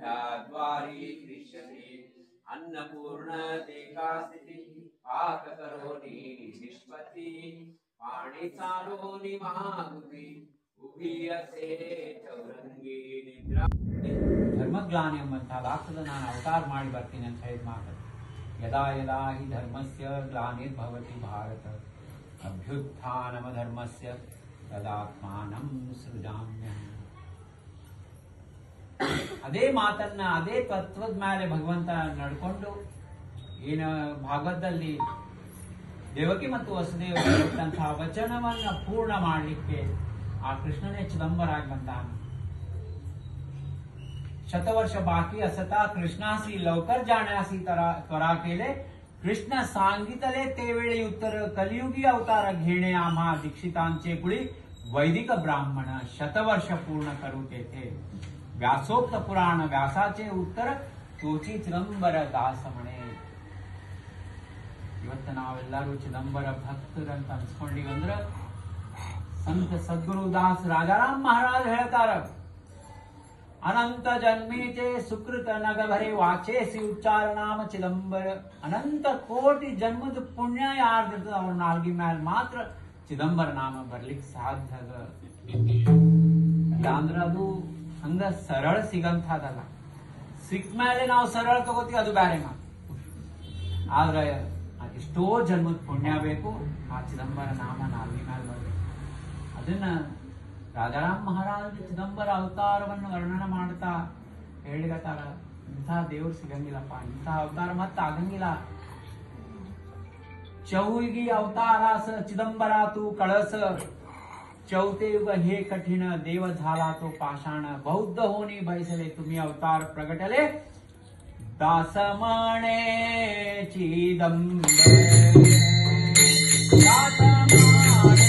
द्वारी दृश्यते अन्नपूर्ण देका स्थिति पाक करोनि निष्पत्ति पाणि सारोनि मागुवि उभीयसे चौರಂಗಿ निद्रा ಧರ್ಮಗ್ಲಾನಿ ಎಂಬಂತಹದಾಗ್ತದ ನಾನು ಅವತಾರ ಮಾಡಿ ಬರ್ತೀನಿ ಅಂತ ಹೇಳಿದ ಮಾತು ಯದಾ ಯದಾ ಹಿ ಧರ್ಮಸ್ಯ ಗ್ಲಾನಿರ್ಭವತಿ ಭಾರತ ಅಭ್ಯುತ್ಥಾನಮ ಧರ್ಮಸ್ಯ ತದಾತ್ಮಾನಂ ಸೃಜಾಮ್ಯಹಂ. ಅದೇ ಮಾತನ್ನ ಅದೇ ತತ್ವದ ಮೇಲೆ ಭಗವಂತ ನಡ್ಕೊಂಡು ಏನು ಭಾಗವತದಲ್ಲಿ ದೇವಕಿ ಮತ್ತು ವಸುದೇವ ಕೊಟ್ಟಂತಹ ವಚನವನ್ನ ಪೂರ್ಣ ಮಾಡಲಿಕ್ಕೆ ಆ ಕೃಷ್ಣನೇ ಚಿದಂಬರ ಆಗಿ ಬಂತಾನ. शतवर्ष बाकी असता कृष्णासी लवकर जाण्यासी त्वरा केले कृष्ण सांगितले तेवेळी उत्तर कलियुगी अवतार घेणे आम्हा दीक्षितांचे कुळी वैदिक ब्राह्मण शतवर्ष पूर्ण करू तेथे व्यासोक्त पुराण व्यासाचे उत्तर तोची चिದಂಬರ ದಾಸ म्हणे. ಇವತ್ತು ನಾವೆಲ್ಲರೂ ಚಿದಂಬರ ಭಕ್ತರಂತ ಅನ್ಸ್ಕೊಂಡಿವಂದ್ರ ಸಂತ ಸದ್ಗುರು ದಾಸ್ ರಾಜಾರಾಮ್ ಮಹಾರಾಜ್ ಹೇಳ್ತಾರ, अनंत जन्मीचे सुकृत नग भरे वाचेसी उच्चार नाम चिदंबर. अनंत कोटि जन्मद पुण्य ಯಾರ್ದಿರ್ತದ ಅವ್ರ ನಾಲ್ಗಿ ಮ್ಯಾಲ್ ಮಾತ್ರ ಚಿದಂಬರ ನಾಮ ಬರ್ಲಿಕ್ಕೆ ಸಾಧ್ಯ ಅದ. ಇಲ್ಲಾಂದ್ರ ಅದು ಹಂಗ ಸರಳ ಸಿಗಂಥದಲ್ಲ. ಸಿಕ್ಕ ಮೇಲೆ ನಾವು ಸರಳ ತಗೋತೀವಿ, ಅದು ಬ್ಯಾರೆ ಮಾತು. ಆದ್ರೆ ಎಷ್ಟೋ ಜನ್ಮದ ಪುಣ್ಯ ಬೇಕು ಆ ಚಿದಂಬರ ನಾಮ ನಾಲ್ಗಿ ಮ್ಯಾಲ್ ಬರ್ಬೇಕು. ಅದನ್ನ ರಾಜಾರಾಮ್ ಮಹಾರಾಜ ಚಿದಂಬರ ಅವತಾರವನ್ನು ವರ್ಣನ ಮಾಡ್ತಾ ಹೇಳಿಗತ್ತಾರ, ಇಂಥ ದೇವ್ರು ಸಿಗಂಗಿಲ್ಲಪ್ಪ, ಇಂಥ ಅವತಾರ ಮತ್ತ ಆಗಂಗಿಲ್ಲ. चौगी अवतारास चिदंबरा तू कळस, चौथे युग हे कठीण देव झाला तो पाषाण. बौद्ध होनी बैसले तुम्ही अवतार प्रगटले, दास म्हणे चिदंबर. दास म्हणे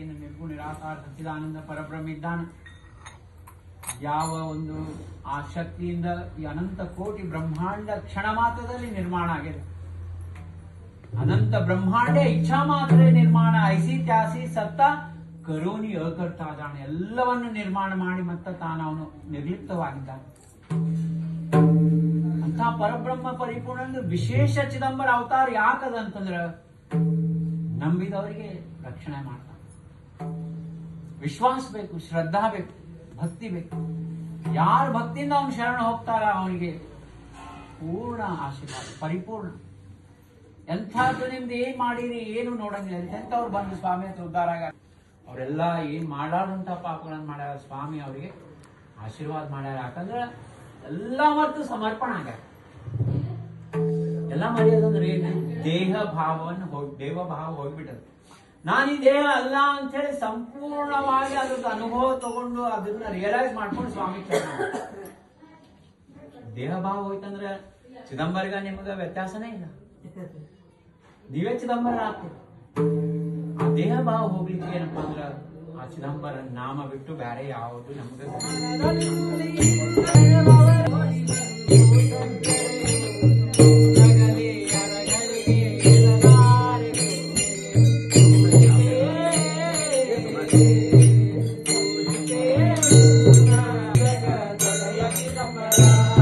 ಏನು ನಿರ್ಗುಣ ನಿರಾಕಾರ ಸಚ್ಚಿದಾನಂದ ಪರಬ್ರಹ್ಮ ಇದ್ದಾನೆ. ಯಾವ ಒಂದು ಆ ಶಕ್ತಿಯಿಂದ ಈ ಅನಂತ ಕೋಟಿ ಬ್ರಹ್ಮಾಂಡ ಕ್ಷಣ ಮಾತ್ರದಲ್ಲಿ ನಿರ್ಮಾಣ ಆಗಿದೆ. ಅನಂತ ಬ್ರಹ್ಮಾಂಡ ಇಚ್ಛಾ ಮಾತ್ರ ನಿರ್ಮಾಣ ಐಸಿ ತ್ಯಾಸಿ ಸತ್ತ ಕರೋನಿ ಅಕರ್ತಾ ಜಾಣ. ಎಲ್ಲವನ್ನು ನಿರ್ಮಾಣ ಮಾಡಿ ಮತ್ತ ತಾನವನು ನಿರ್ಲಿಪ್ತವಾಗಿದ್ದಾನೆ. ಅಂತ ಪರಬ್ರಹ್ಮ ಪರಿಪೂರ್ಣ ವಿಶೇಷ ಚಿದಂಬರ ಅವತಾರ ಯಾಕದಂತಂದ್ರ ನಂಬಿದವರಿಗೆ ರಕ್ಷಣೆ ಮಾಡ್ತಾನೆ. ವಿಶ್ವಾಸ ಬೇಕು, ಶ್ರದ್ಧಾ ಬೇಕು, ಭಕ್ತಿ ಬೇಕು. ಯಾರು ಭಕ್ತಿಯಿಂದ ಅವನು ಶರಣ ಹೋಗ್ತಾರ ಅವನಿಗೆ ಪೂರ್ಣ ಆಶೀರ್ವಾದ ಪರಿಪೂರ್ಣ. ಎಂಥದ್ದು ನಿಮ್ದು ಏನ್ ಮಾಡಿರಿ ಏನು ನೋಡಂಗಿಲ್ಲ. ಎಂಥವ್ರು ಬಂದು ಸ್ವಾಮಿ ಅಂತ ಉದ್ಧಾರ ಆಗ ಅವರೆಲ್ಲ ಏನ್ ಮಾಡಾಡುಂತ ಪಾಪಗಳನ್ನ ಮಾಡ್ಯಾರ, ಸ್ವಾಮಿ ಅವರಿಗೆ ಆಶೀರ್ವಾದ ಮಾಡ್ಯಾರ. ಯಾಕಂದ್ರೆ ಎಲ್ಲ ಮರ್ತು ಸಮರ್ಪಣೆ ಆಗ್ಯಾರ. ಎಲ್ಲ ಮಾಡಿಯೋದಂದ್ರೆ ಏನು, ದೇಹ ಭಾವವನ್ನು ದೇವ ಭಾವ ಹೋಗ್ಬಿಟ್ಟದ. ನಾನು ಈ ದೇಹ ಅಲ್ಲ ಅಂತ ಹೇಳಿ ಸಂಪೂರ್ಣವಾಗಿ ಅದ್ರದ್ದು ಅನುಭವ ತಗೊಂಡು ಅದನ್ನ ರಿಯಲೈಸ್ ಮಾಡ್ಕೊಂಡು ಸ್ವಾಮಿ ದೇಹ ಭಾವ ಹೋಯ್ತಂದ್ರೆ ಚಿದಂಬರ್ಗ ನಿಮಗ ವ್ಯತ್ಯಾಸನೇ ಇಲ್ಲ. ನೀವೇ ಚಿದಂಬರ ಆಗ್ತೀರಿ. ಆ ದೇಹ ಭಾವ ಹೋಗ್ಲಿಕ್ಕೆ ಏನಪ್ಪಾ ಅಂದ್ರ ಆ ಚಿದಂಬರ ನಾಮ ಬಿಟ್ಟು ಬೇರೆ ಯಾವುದು ನಮ್ಗೆ Thank you.